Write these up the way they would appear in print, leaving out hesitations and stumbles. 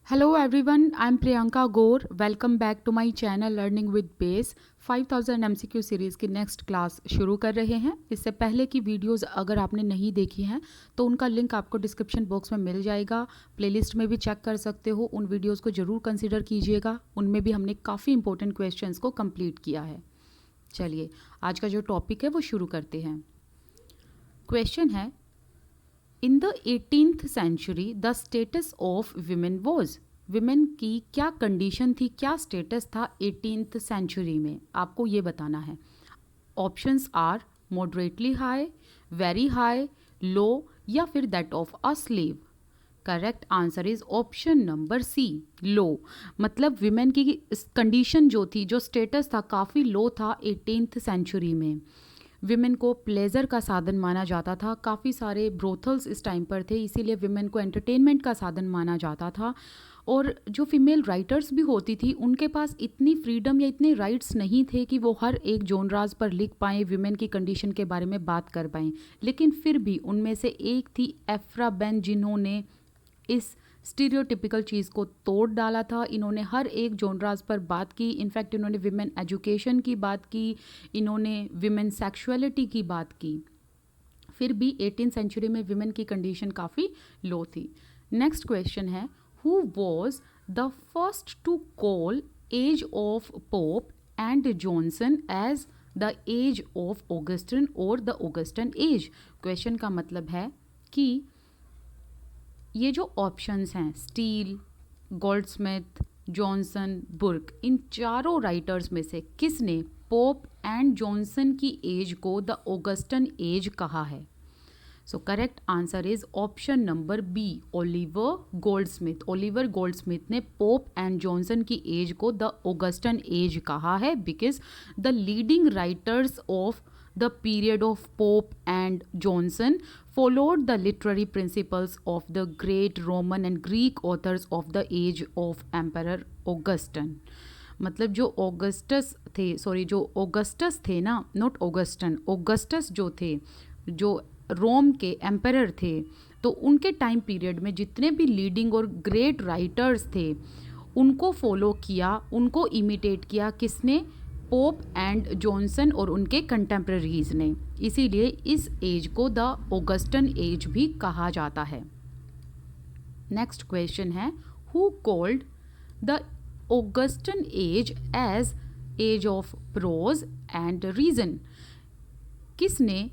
Hello everyone, I'm Priyanka Gaur. Welcome back to my channel Learning with Base. 5000 MCQ series की next class शुरू कर रहे हैं। इससे पहले की वीडियोस अगर आपने नहीं देखी हैं तो उनका लिंक आपको डिस्क्रिप्शन बॉक्स में मिल जाएगा। प्लेलिस्ट में भी चेक कर सकते हो। उन वीडियोस को ज़रूर कंसीडर कीजिएगा। उनमें भी हमने काफ़ी इंपॉर्टेंट क्वेश्चंस को कंप्लीट किया है। चलिए आज का जो टॉपिक है वो शुरू करते हैं। क्वेश्चन है, in the 18th century the status of women was. Women की क्या कंडीशन थी, क्या स्टेटस था 18th सेंचुरी में, आपको ये बताना है। Options are moderately high, very high, low या फिर that of a slave. Correct answer is option number C, low. मतलब विमेन की कंडीशन जो थी, जो स्टेटस था, काफ़ी लो था 18th सेंचुरी में। विमेन को प्लेजर का साधन माना जाता था। काफ़ी सारे ब्रोथल्स इस टाइम पर थे, इसीलिए विमेन को एंटरटेनमेंट का साधन माना जाता था। और जो फीमेल राइटर्स भी होती थी, उनके पास इतनी फ्रीडम या इतने राइट्स नहीं थे कि वो हर एक जोनराज पर लिख पाएँ, विमेन की कंडीशन के बारे में बात कर पाएँ। लेकिन फिर भी उनमें से एक थी एफ्रा बेन, जिन्होंने इस स्टीरियोटिपिकल चीज़ को तोड़ डाला था। इन्होंने हर एक जोनराज पर बात की। इनफैक्ट इन्होंने विमेन एजुकेशन की बात की, इन्होंने विमेन सेक्सुअलिटी की बात की। फिर भी 18th सेंचुरी में विमेन की कंडीशन काफ़ी लो थी। नेक्स्ट क्वेश्चन है, who was the first to call age of Pope and Johnson as the age of Augustine और द ऑगस्टन एज। क्वेश्चन का मतलब है कि ये जो ऑप्शंस हैं, स्टील, गोल्डस्मिथ, जॉनसन, बुर्क, इन चारों राइटर्स में से किसने पोप एंड जॉनसन की एज को द ऑगस्टन एज कहा है? So correct answer is option number B, Oliver Goldsmith. Oliver Goldsmith ने पोप एंड जॉनसन की एज को द ऑगस्टन एज कहा है, because the leading writers of the period of Pope and Johnson followed the literary principles of the great Roman and Greek authors of the age of Emperor Augustine। मतलब जो Augustus थे ना, not Augustan, Augustus जो थे, जो रोम के emperor थे, तो उनके टाइम पीरियड में जितने भी लीडिंग और ग्रेट राइटर्स थे उनको फॉलो किया, उनको इमिटेट किया। किसने? पोप एंड जॉनसन और उनके कंटेम्प्रेरीज ने। इसीलिए इस एज को द ऑगस्टन एज भी कहा जाता है। नेक्स्ट क्वेश्चन है, who called the Augustan age as age of prose and reason. किसने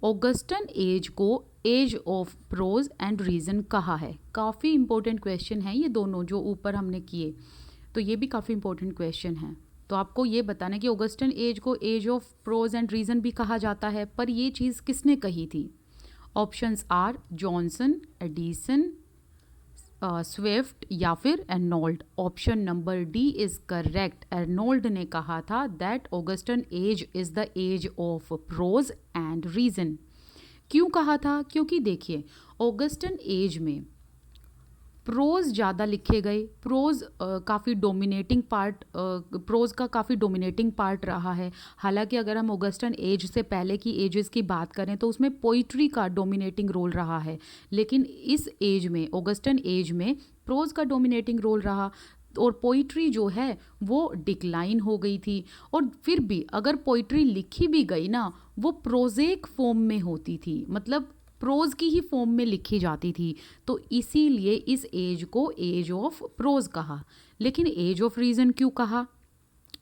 ऑगस्टन एज को age of prose and reason कहा है? काफ़ी इंपॉर्टेंट क्वेश्चन है ये दोनों जो ऊपर हमने किए, तो ये भी काफ़ी इंपॉर्टेंट क्वेश्चन है। तो आपको ये बताना है कि ऑगस्टन एज को age of prose and reason भी कहा जाता है, पर ये चीज़ किसने कही थी? Options are Johnson, Addison, Swift या फिर Arnold. Option number D is correct. Arnold ने कहा था that Augustan age is the age of prose and reason. क्यों कहा था? क्योंकि देखिए, ऑगस्टन एज में प्रोज ज़्यादा लिखे गए। प्रोज काफ़ी डोमिनेटिंग पार्ट, प्रोज का काफ़ी डोमिनेटिंग पार्ट रहा है। हालांकि अगर हम ऑगस्टन एज से पहले की एजेस की बात करें तो उसमें पोइट्री का डोमिनेटिंग रोल रहा है, लेकिन इस एज में, ऑगस्टन एज में, प्रोज का डोमिनेटिंग रोल रहा और पोइट्री जो है वो डिक्लाइन हो गई थी। और फिर भी अगर पोइट्री लिखी भी गई ना, वो प्रोजेक फॉर्म में होती थी, मतलब प्रोज की ही फॉर्म में लिखी जाती थी। तो इसीलिए इस एज को एज ऑफ प्रोज कहा। लेकिन एज ऑफ रीजन क्यों कहा?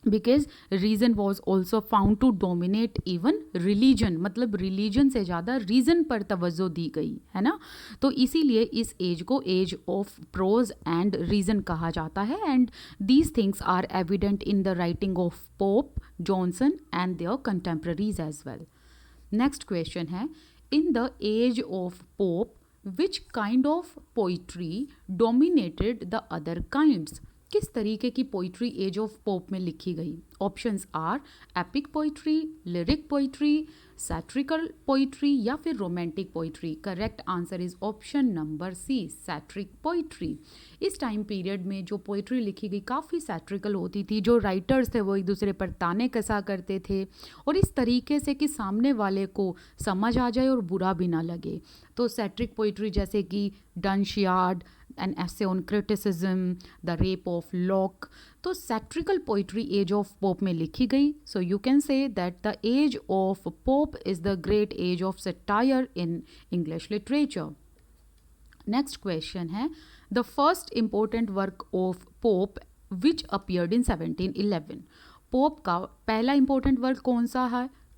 Because reason was also found to dominate even religion, मतलब रिलीजन से ज़्यादा रीजन पर तवज्जो दी गई है ना। तो इसीलिए इस एज को age of prose and reason कहा जाता है। And these things are evident in the writing of Pope, Johnson and their contemporaries as well. Next question है, in the age of Pope, which kind of poetry dominated the other kinds? किस तरीके की poetry age of Pope में लिखी गई? Options are epic poetry, lyric poetry, satirical poetry या फिर romantic poetry. Correct answer is option number C, satiric poetry. इस time period में जो पोइट्री लिखी गई काफ़ी सैट्रिकल होती थी। जो राइटर्स थे वो एक दूसरे पर ताने कसा करते थे और इस तरीके से कि सामने वाले को समझ आ जाए और बुरा भी ना लगे। तो सैट्रिक पोइट्री जैसे कि Dunciad, an essay on criticism, the rape of lock. तो satirical poetry age of Pope में लिखी गई। So you can say that the age of Pope is the great age of satire in English literature. Next question है the first important work of Pope which appeared in 1711। Pope का पहला important work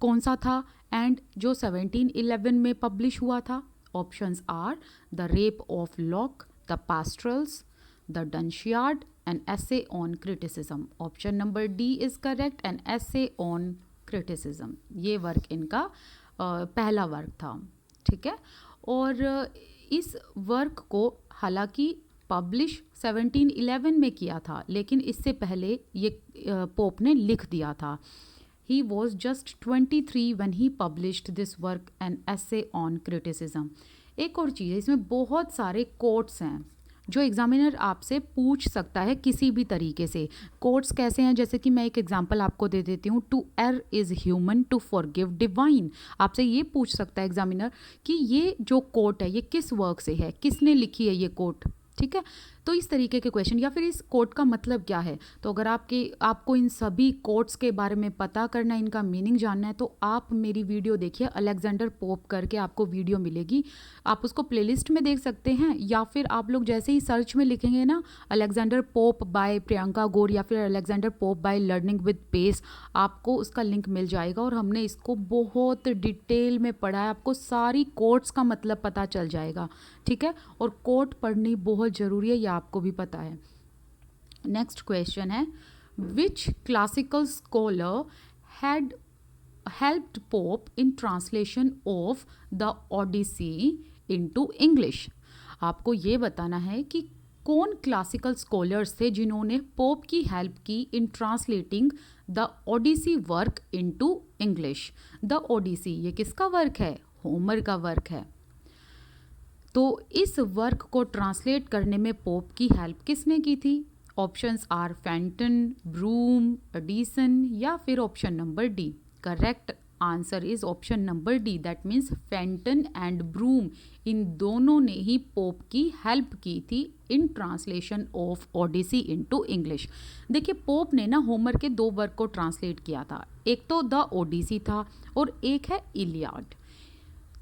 कौन सा था and जो 1711 में publish हुआ था? Options are the rape of Lock, the Pastorals, the Dunciad, an essay on Criticism. Option number D is correct, an essay on Criticism. ये वर्क इनका पहला वर्क था, ठीक है। और इस वर्क को हालांकि पब्लिश 1711 में किया था, लेकिन इससे पहले ये पोप ने लिख दिया था। He was just 23 when he published this work, an essay on criticism। एक और चीज़ है, इसमें बहुत सारे कोट्स हैं जो एग्जामिनर आपसे पूछ सकता है किसी भी तरीके से। कोट्स कैसे हैं? जैसे कि मैं एक एग्जांपल आपको दे देती हूँ, to err is human, to forgive divine. आपसे ये पूछ सकता है एग्जामिनर कि ये जो कोट है ये किस वर्क से है, किसने लिखी है ये कोट, ठीक है। तो इस तरीके के क्वेश्चन, या फिर इस कोट का मतलब क्या है। तो अगर आपको इन सभी कोट्स के बारे में पता करना है, इनका मीनिंग जानना है, तो आप मेरी वीडियो देखिए, अलेक्जेंडर पोप करके आपको वीडियो मिलेगी। आप उसको प्लेलिस्ट में देख सकते हैं, या फिर आप लोग जैसे ही सर्च में लिखेंगे ना Alexander Pope by Priyanka Gaur या फिर Alexander Pope by learning with pace, आपको उसका लिंक मिल जाएगा। और हमने इसको बहुत डिटेल में पढ़ा है, आपको सारी कोट्स का मतलब पता चल जाएगा, ठीक है। और कोट पढ़नी बहुत ज़रूरी है, यह आपको भी पता है। नेक्स्ट क्वेश्चन है which classical scholar had helped Pope in translation of the Odyssey into English. आपको ये बताना है कि कौन क्लासिकल स्कॉलर्स थे जिन्होंने पोप की हेल्प की in translating the Odyssey work into English. The Odyssey ये किसका वर्क है? होमर का वर्क है। तो इस वर्क को ट्रांसलेट करने में पोप की हेल्प किसने की थी? Options are Fenton, Broome, Addison या फिर option number D. Correct answer is option number D, that means Fenton and Broome, इन दोनों ने ही पोप की हेल्प की थी in translation of Odyssey into English. देखिए पोप ने ना होमर के दो वर्क को ट्रांसलेट किया था, एक तो द ओडिसी था और एक है इलियाड।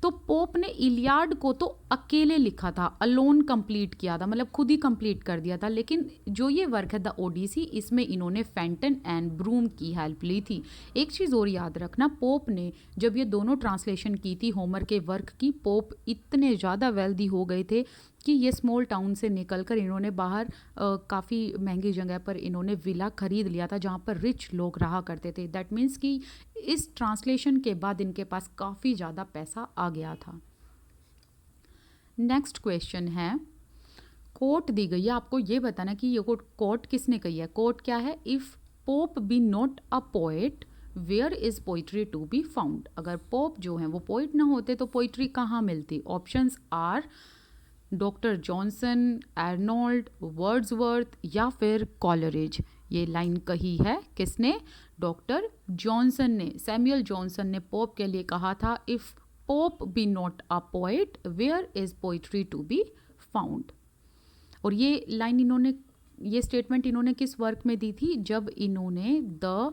तो पोप ने इलियाड को तो अकेले लिखा था, अलोन कंप्लीट किया था, मतलब खुद ही कंप्लीट कर दिया था। लेकिन जो ये वर्क है द ओडिसी, इसमें इन्होंने फेंटन एंड ब्रूम की हेल्प ली थी। एक चीज़ और याद रखना, पोप ने जब ये दोनों ट्रांसलेशन की थी होमर के वर्क की, पोप इतने ज़्यादा वेल्दी हो गए थे कि ये स्मॉल टाउन से निकलकर इन्होंने बाहर काफ़ी महंगी जगह पर इन्होंने विला खरीद लिया था जहाँ पर रिच लोग रहा करते थे। दैट मीन्स कि इस ट्रांसलेशन के बाद इनके पास काफ़ी ज़्यादा पैसा आ गया था। नेक्स्ट क्वेश्चन है, कोट दी गई है, आपको ये बताना कि ये कोट किसने कही है। कोट क्या है? If Pope be not a poet where is poetry to be found. अगर पोप जो हैं वो पोइट ना होते तो पोइट्री कहाँ मिलती? Options are Doctor Johnson, Arnold, Wordsworth या फिर कॉलरिज। ये लाइन कही है किसने? डॉक्टर जॉनसन ने, सैमुअल जॉनसन ने पोप के लिए कहा था, if Pope be not a poet where is poetry to be found. और ये लाइन इन्होंने, ये स्टेटमेंट इन्होंने किस वर्क में दी थी? जब इन्होंने द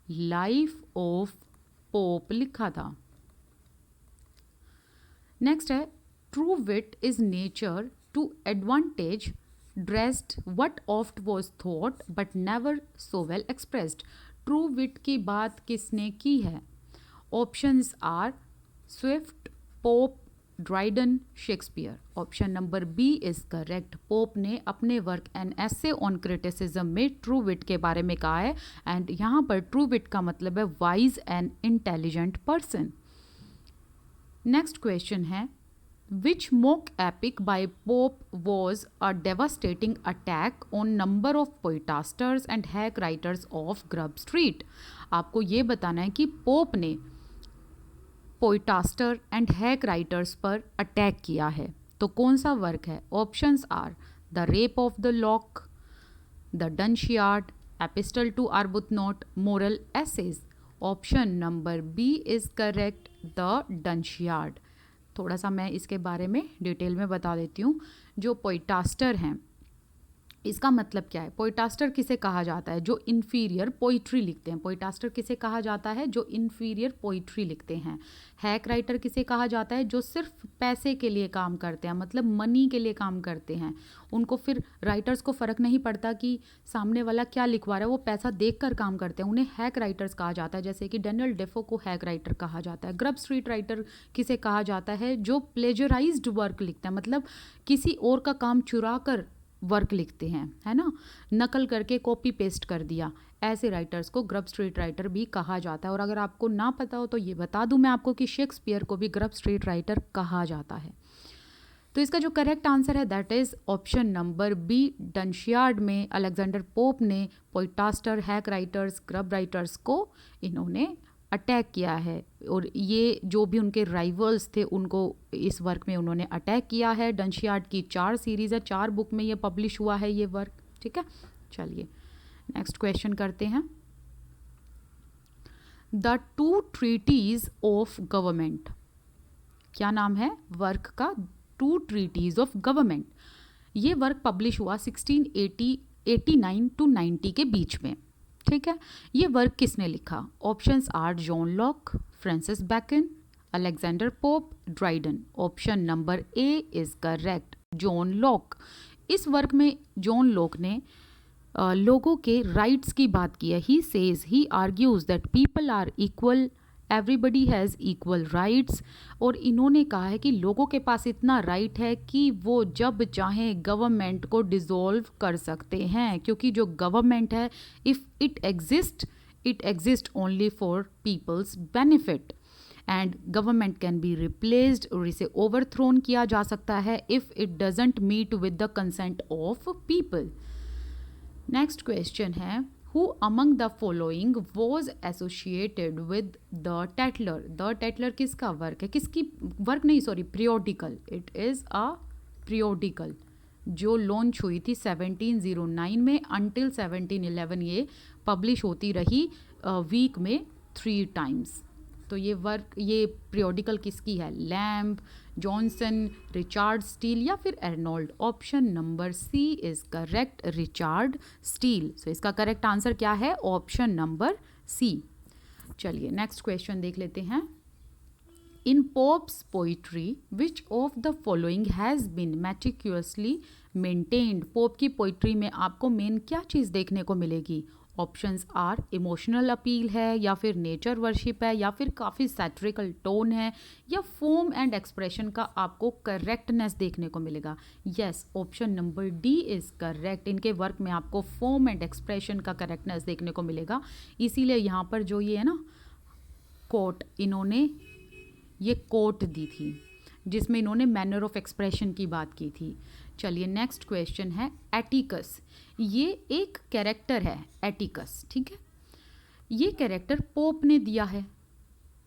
लाइफ ऑफ पोप लिखा था। नेक्स्ट है, true wit is nature to advantage dressed what oft was thought but never so well expressed. True wit की बात किसने की है? Options are Swift, Pope, Dryden, Shakespeare. Option number B is correct. Pope ने अपने work an essay on Criticism में true wit के बारे में कहा है, एंड यहाँ पर ट्रू विट का मतलब है wise and intelligent person. Next question है, which mock epic by Pope was a devastating attack on number of poetasters and hack writers of Grub Street। आपको ये बताना है कि पोप ने पोइटास्टर एंड हैक राइटर्स पर अटैक किया है, तो कौन सा वर्क है? Options are the rape of the Lock, the Dunciad, Epistle to Arbuthnot, Moral Essays. Option number B is correct, the Dunciad. थोड़ा सा मैं इसके बारे में डिटेल में बता देती हूँ। जो पोइटास्टर हैं, इसका मतलब क्या है? पोइटास्टर किसे कहा जाता है? जो इन्फीरियर पोइट्री लिखते हैं। पोइटास्टर किसे कहा जाता है? जो इन्फीरियर पोइट्री लिखते हैं। हैक राइटर किसे कहा जाता है? जो सिर्फ पैसे के लिए काम करते हैं, मतलब मनी के लिए काम करते हैं। उनको फिर राइटर्स को फ़र्क नहीं पड़ता कि सामने वाला क्या लिखवा रहा है, वो पैसा देख कर काम करते हैं, उन्हें हैक राइटर्स कहा जाता है। जैसे कि डैनियल डेफो को हैक राइटर कहा जाता है। ग्रब स्ट्रीट राइटर किसे कहा जाता है? जो प्लेजराइज्ड वर्क लिखते हैं, मतलब किसी और का काम चुरा कर वर्क लिखते हैं, है ना, नकल करके कॉपी पेस्ट कर दिया। ऐसे राइटर्स को ग्रब स्ट्रीट राइटर भी कहा जाता है। और अगर आपको ना पता हो तो ये बता दूं मैं आपको कि शेक्सपियर को भी ग्रब स्ट्रीट राइटर कहा जाता है। तो इसका जो करेक्ट आंसर है that is option number B. Dunciad में अलेक्जेंडर पोप ने Poetaster, hack writers, Grub writers को इन्होंने अटैक किया है, और ये जो भी उनके राइवल्स थे उनको इस वर्क में उन्होंने अटैक किया है। डनशियार्ड की 4 सीरीज़ है, 4 बुक में ये पब्लिश हुआ है ये वर्क। ठीक है, चलिए नेक्स्ट क्वेश्चन करते हैं। The two treatise of government, क्या नाम है वर्क का? Two treatise of government. ये वर्क पब्लिश हुआ 1689 टू 90 के बीच में। ठीक है, ये वर्क किसने लिखा? Options are John Locke, Francis Bacon, Alexander Pope, Dryden. Option number A is correct, John Locke. इस वर्क में जॉन लॉक ने लोगों के राइट्स की बात की है। He says, he argues that people are equal, everybody has equal rights. और इन्होंने कहा है कि लोगों के पास इतना राइट है कि वो जब चाहें गवर्नमेंट को डिसॉल्व कर सकते हैं, क्योंकि जो गवर्नमेंट है, if it exist only for people's benefit, and government can be replaced, और इसे ओवरथ्रोन किया जा सकता है if it doesn't meet with the consent of people. Next question है, Who among the following was associated with the Tatler? The Tatler किसका work है? किसकी वर्क नहीं, sorry, periodical. It is a periodical जो लॉन्च हुई थी 1709 में, until 1711 ये पब्लिश होती रही वीक में 3 टाइम्स। तो ये वर्क, ये periodical किसकी है? लैम्ब, जॉनसन, रिचार्ड स्टील या फिर Arnold. Option number C is correct, Richard Steele. So इसका करेक्ट आंसर क्या है? Option number C. चलिए नेक्स्ट क्वेश्चन देख लेते हैं। In Pope's poetry which of the following has been meticulously maintained? Pope की पोइट्री में आपको मेन क्या चीज़ देखने को मिलेगी? ऑप्शंस आर इमोशनल अपील है, या फिर नेचर वर्शिप है, या फिर काफ़ी सैटरिकल टोन है, या फॉर्म एंड एक्सप्रेशन का आपको करेक्टनेस देखने को मिलेगा। Yes, option number D is correct. इनके वर्क में आपको फॉर्म एंड एक्सप्रेशन का करेक्टनेस देखने को मिलेगा। इसीलिए यहाँ पर जो ये है ना कोट, इन्होंने ये कोट दी थी जिसमें इन्होंने मैनर ऑफ एक्सप्रेशन की बात की थी। चलिए नेक्स्ट क्वेश्चन है, एटिकस। ये एक कैरेक्टर है एटिकस, ठीक है। ये कैरेक्टर पोप ने दिया है,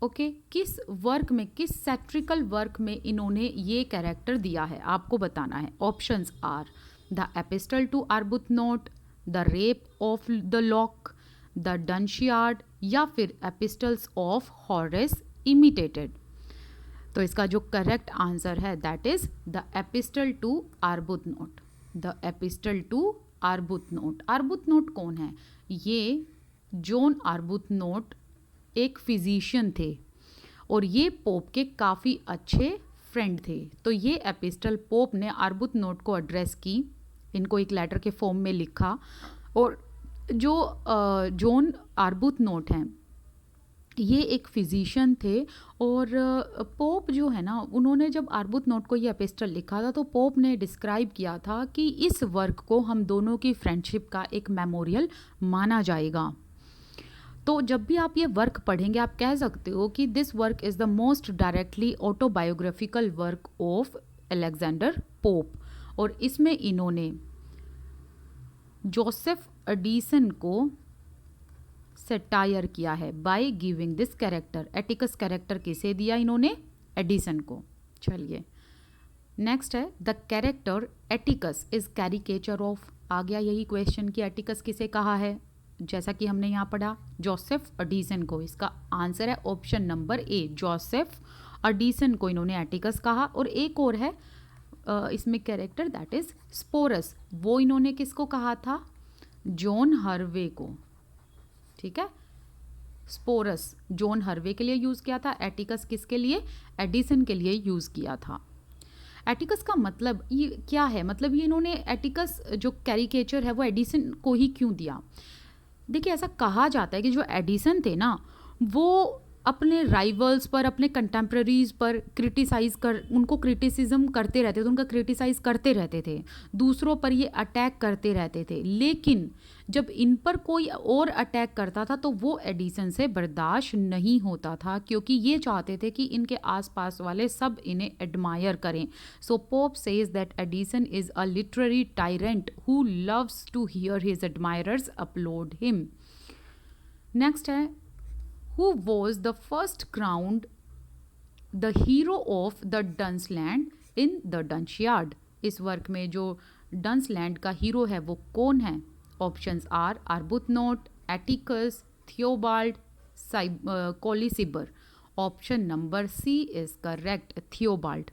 ओके। किस वर्क में, किस सैट्रिकल वर्क में इन्होंने ये कैरेक्टर दिया है, आपको बताना है। Options are the Epistle to Arbuthnot, the rape of the Lock, the Dunciad, या फिर एपिस्टल्स ऑफ हॉरेस इमिटेटेड। तो इसका जो करेक्ट आंसर है that is the Epistle to Arbuthnot. The Epistle to Arbuthnot. Arbuthnot कौन है? ये जॉन आर्बुथनोट एक फिजिशियन थे और ये पोप के काफ़ी अच्छे फ्रेंड थे। तो ये एपिस्टल पोप ने आर्बुथनोट को एड्रेस की, इनको एक लेटर के फॉर्म में लिखा। और जो जॉन आर्बुथनोट हैं ये एक फिजिशियन थे, और पोप जो है ना, उन्होंने जब आर्बुथनोट को ये एपिस्टल लिखा था तो पोप ने डिस्क्राइब किया था कि इस वर्क को हम दोनों की फ्रेंडशिप का एक मेमोरियल माना जाएगा। तो जब भी आप ये वर्क पढ़ेंगे आप कह सकते हो कि this work is the most directly autobiographical work of Alexander Pope. और इसमें इन्होंने जोसेफ एडिसन को सेटायर किया है by giving this character. Atticus character किसे दिया इन्होंने? एडिसन को। चलिए नेक्स्ट है, the character Atticus is caricature of. आ गया यही क्वेश्चन कि एटिकस किसे कहा है, जैसा कि हमने यहाँ पढ़ा जोसेफ एडिसन को। इसका आंसर है ऑप्शन नंबर ए, जोसेफ एडिसन को इन्होंने एटिकस कहा। और एक और है इसमें कैरेक्टर दैट इज स्पोरस, वो इन्होंने किसको कहा था? जॉन हर्वे को, ठीक है। स्पोरस जॉन हर्वे के लिए यूज़ किया था, एटिकस किसके लिए? एडिसन के लिए यूज़ किया था। एटिकस का मतलब ये क्या है? मतलब ये इन्होंने एटिकस जो कैरिकेचर है वो एडिसन को ही क्यों दिया? देखिए, ऐसा कहा जाता है कि जो एडिसन थे ना, वो अपने राइवल्स पर, अपने कंटेम्प्रेरीज पर उनको क्रिटिसिज्म करते रहते थे, उनका क्रिटिसाइज़ करते रहते थे, दूसरों पर ये अटैक करते रहते थे। लेकिन जब इन पर कोई और अटैक करता था तो वो एडिसन से बर्दाश्त नहीं होता था, क्योंकि ये चाहते थे कि इनके आसपास वाले सब इन्हें एडमायर करें। So Pope says that Addison is a literary tyrant who loves to hear his admirers applaud him. Next है, who was the first crowned the hero of the Dunsland in the Dunciad। इस work में जो Dunceland का hero है वो कौन है? Options are Arbuthnot, Atticus, Theobald, Colley Cibber. Option number C is correct, Theobald,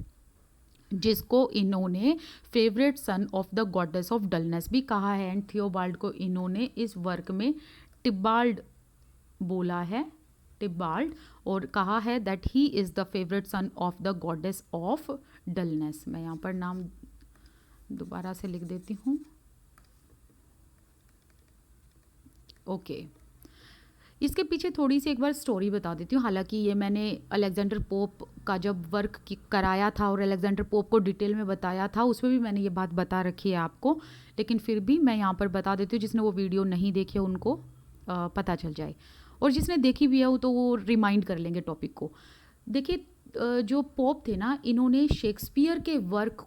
जिसको इन्होंने favourite son of the goddess of dullness भी कहा है। एंड थियोबाल्ड को इन्होंने इस वर्क में टिबाल्ड बोला है, टिबाल्ड, और कहा है that he is the favourite son of the goddess of dullness. मैं यहाँ पर नाम दोबारा से लिख देती हूँ। ओके, इसके पीछे थोड़ी सी एक बार स्टोरी बता देती हूँ। हालांकि ये मैंने अलेक्जेंडर पोप का जब वर्क कराया था और अलेक्जेंडर पोप को डिटेल में बताया था, उसमें भी मैंने ये बात बता रखी है आपको, लेकिन फिर भी मैं यहाँ पर बता देती हूँ, जिसने वो वीडियो नहीं देखी उनको पता चल जाए, और जिसने देखी भी है वो तो वो रिमाइंड कर लेंगे टॉपिक को। देखिए, जो पोप थे ना, इन्होंने शेक्सपियर के वर्क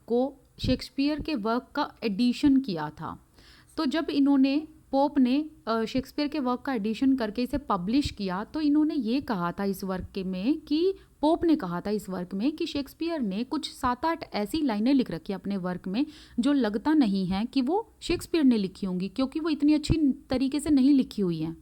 का एडिशन किया था। तो जब पोप ने शेक्सपियर के वर्क का एडिशन करके इसे पब्लिश किया, तो इन्होंने ये कहा था इस वर्क में कि पोप ने कहा था इस वर्क में कि शेक्सपियर ने कुछ 7-8 ऐसी लाइनें लिख रखी अपने वर्क में जो लगता नहीं है कि वो शेक्सपियर ने लिखी होंगी, क्योंकि वो इतनी अच्छी तरीके से नहीं लिखी हुई हैं।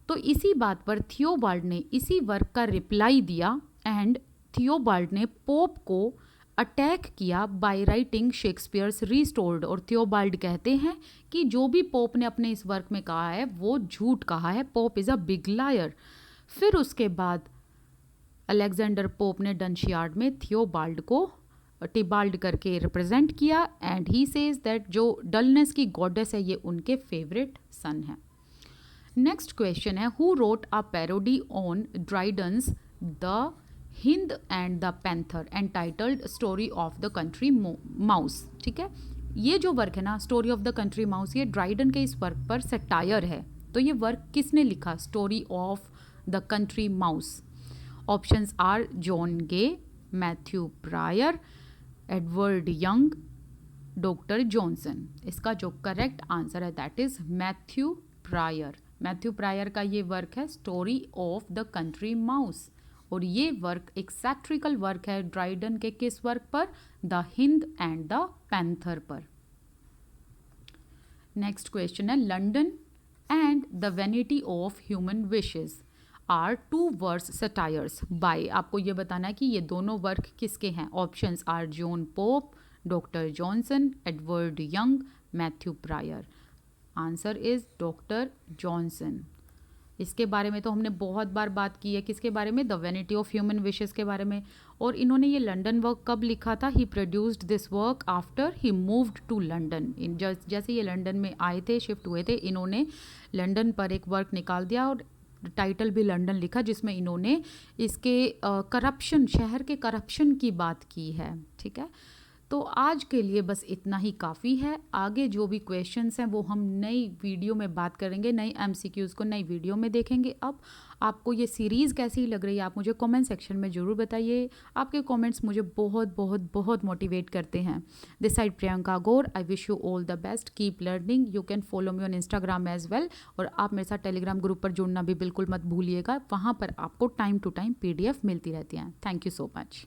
तो इसी बात पर थियोबाल्ड ने इसी वर्क का रिप्लाई दिया, एंड थियोबाल्ड ने पोप को अटैक किया बाय राइटिंग शेक्सपियर्स रिस्टोर्ड। और थियोबाल्ड कहते हैं कि जो भी पोप ने अपने इस वर्क में कहा है वो झूठ कहा है, Pope is a big liar. फिर उसके बाद अलेक्जेंडर पोप ने डंशियार्ड में थियोबाल्ड को टिबाल्ड करके रिप्रेजेंट किया, एंड ही सेज दैट जो डलनेस की गॉडेस है ये उनके फेवरेट सन है। नेक्स्ट क्वेश्चन है, who wrote a parody on Dryden's the hind and the panther entitled story of the country mouse. ठीक है, ये जो वर्क है ना, story of the country mouse, ये ड्राइडन के इस वर्क पर सटायर है। तो ये वर्क किसने लिखा, story of the country mouse? Options are John Gay, Matthew Prior, Edward Young, Doctor Johnson. इसका जो करेक्ट आंसर है that is Matthew Prior. Matthew Prior का ये वर्क है story of the country mouse, और ये वर्क एक सैट्रिकल वर्क है ड्राइडन के किस वर्क पर? The hind and the panther पर। नेक्स्ट क्वेश्चन है, London and the vanity of human wishes are two verse satires by. आपको ये बताना है कि ये दोनों वर्क किसके हैं। Options are John Pope, doctor Johnson, Edward Young, Matthew Prior. Answer is doctor Johnson. इसके बारे में तो हमने बहुत बार बात की है, किसके बारे में? The vanity of human wishes के बारे में। और इन्होंने ये लंदन वर्क कब लिखा था? He produced this work after he moved to London. जैसे ये लंदन में आए थे, शिफ्ट हुए थे, इन्होंने लंदन पर एक वर्क निकाल दिया और टाइटल भी लंदन लिखा, जिसमें इन्होंने इसके करप्शन, शहर के करप्शन की बात की है। ठीक है, तो आज के लिए बस इतना ही काफ़ी है। आगे जो भी क्वेश्चंस हैं वो हम नई वीडियो में बात करेंगे, नई एमसीक्यूज़ को नई वीडियो में देखेंगे। अब आपको ये सीरीज़ कैसी लग रही है आप मुझे कमेंट सेक्शन में ज़रूर बताइए। आपके कमेंट्स मुझे बहुत बहुत बहुत मोटिवेट करते हैं। This side Priyanka Gaur, I wish you all the best, keep learning. You can follow me on Instagram as well, और आप मेरे साथ टेलीग्राम ग्रुप पर जुड़ना भी बिल्कुल मत भूलिएगा। वहाँ पर आपको टाइम टू टाइम PDF मिलती रहती हैं। Thank you so much.